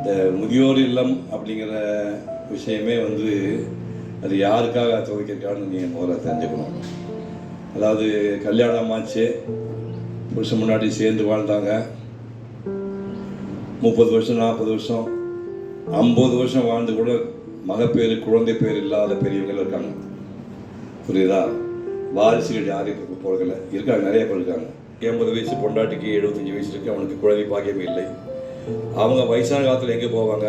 இந்த முதியோர் இல்லம் அப்படிங்கிற விஷயமே வந்து அது யாருக்காக துவக்கியிருக்கான்னு நீங்கள் முதல்ல தெரிஞ்சுக்கணும். அதாவது கல்யாணம் ஆச்சு, புருஷன் முன்னாடி சேர்ந்து வாழ்ந்தாங்க, 30 வருஷம் 40 வருஷம் 50 வருஷம் வாழ்ந்து கூட மகப்பேறு குழந்தை பேர் இல்லாத பெரியவங்க இருக்காங்க. புரியுதா? வாரிசுகள் யாரும் இப்போ போகிறதில்ல, இருக்காங்க, நிறைய பேர் இருக்காங்க. 80 வயசு பொண்டாட்டிக்கு 75 வயசு இருக்குது, அவனுக்கு குழந்தை பாக்கியமே இல்லை. அவங்க வயசான காலத்தில் எங்கே போவாங்க?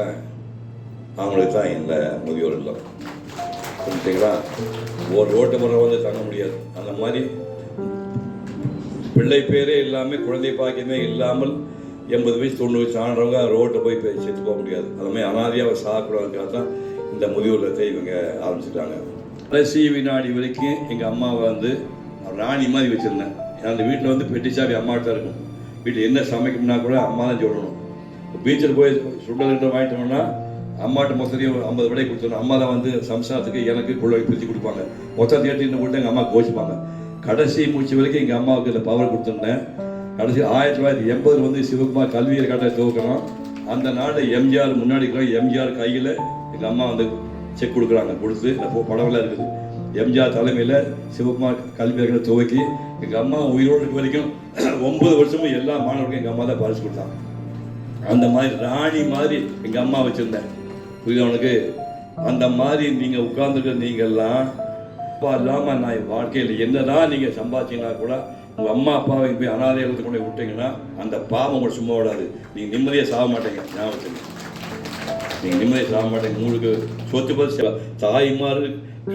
அவங்களுக்கு தான் இந்த முதியோர் இல்லம். புரிஞ்சுங்களா? ஒரு ரோட்டு முறை வந்து தங்க முடியாது. அந்த மாதிரி பிள்ளை பேரே இல்லாமல் குழந்தை பாக்கியமே இல்லாமல் 80 வயசு 90 வயசு ஆனவங்க ரோட்டை போய் செத்து போக முடியாது. அது மாதிரி அனாதையாக சாப்பிடுறதுக்காக தான் இந்த முதியோர் இல்லத்தை இவங்க ஆரம்பிச்சுட்டாங்க. கடைசி வினாடி வரைக்கும் எங்கள் அம்மாவை வந்து ராணி மாதிரி வச்சுருந்தேன். அந்த வீட்டில் வந்து பெட்டி சாவி அம்மாட்ட தான் இருக்கும். வீட்டில் என்ன சமைக்கணும்னா கூட அம்மா தான் சொல்லணும். பீச்சில் போய் சுண்டல் வாங்கிட்டோம்னா அம்மாட்ட மொத்தத்தையும் 50 விலை கொடுத்துருந்தோம். அம்மா தான் வந்து சம்சாரத்துக்கு எனக்கு குழந்தை பிரித்து கொடுப்பாங்க. மொத்தத்தை எடுத்துட்டு போட்டு எங்கள் அம்மா கோச்சிப்பாங்க. கடைசி மூச்சு வரைக்கும் எங்கள் அம்மாவுக்கு இந்த பவர் கொடுத்துருந்தேன். கடைசி 1980 வந்து சிவகுமார் கல்வியர் கட்ட துவக்கணும். அந்த நாளில் எம்ஜிஆர் முன்னாடி எம்ஜிஆர் கையில் எங்கள் அம்மா வந்து செக் கொடுக்குறாங்க. கொடுத்து படமெல்லாம் இருக்குது. எம்ஜிஆர் தலைமையில் சிவகுமார் கல்வியர்களை துவக்கி எங்கள் அம்மா உயிரோடு இருக்க வரைக்கும் 9 வருஷமும் எல்லா மாணவர்களுக்கும் எங்கள் அம்மா தான் பரிசு கொடுத்தாங்க. அந்த மாதிரி ராணி மாதிரி எங்கள் அம்மா வச்சுருந்தேன். புரியுது அவனுக்கு? அந்த மாதிரி நீங்கள் உட்கார்ந்துருக்க நீங்கள்லாம் அப்பா இல்லாமல் நான் வாழ்க்கையில் என்னதான் நீங்கள் சம்பாதிச்சிங்கன்னா கூட உங்கள் அம்மா அப்பாவை போய் அனாதைகளுக்கு கொண்டு போய் விட்டீங்கன்னா அந்த பாவம் உங்களுக்கு சும்மா விடாது. நீங்கள் நிம்மதியாக சாக மாட்டீங்க. ஞாபகம், நீங்கள் நிம்மதியாக சாக மாட்டீங்க. உங்களுக்கு சொத்து பத்து தாய்மார்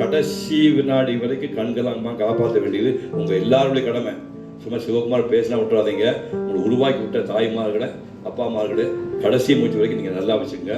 கடைசி வினாடி வரைக்கும் கண்களாக காப்பாற்ற வேண்டியது உங்கள் எல்லாருடைய கடமை. சும்மா சிவகுமார் பேசினா விட்டுறாதீங்க. உங்களை உருவாக்கி விட்ட தாய்மார்களை அப்பா அம்மார்களை கடைசி மூச்சு வரைக்கும் நீங்கள் நல்லா வச்சுங்க.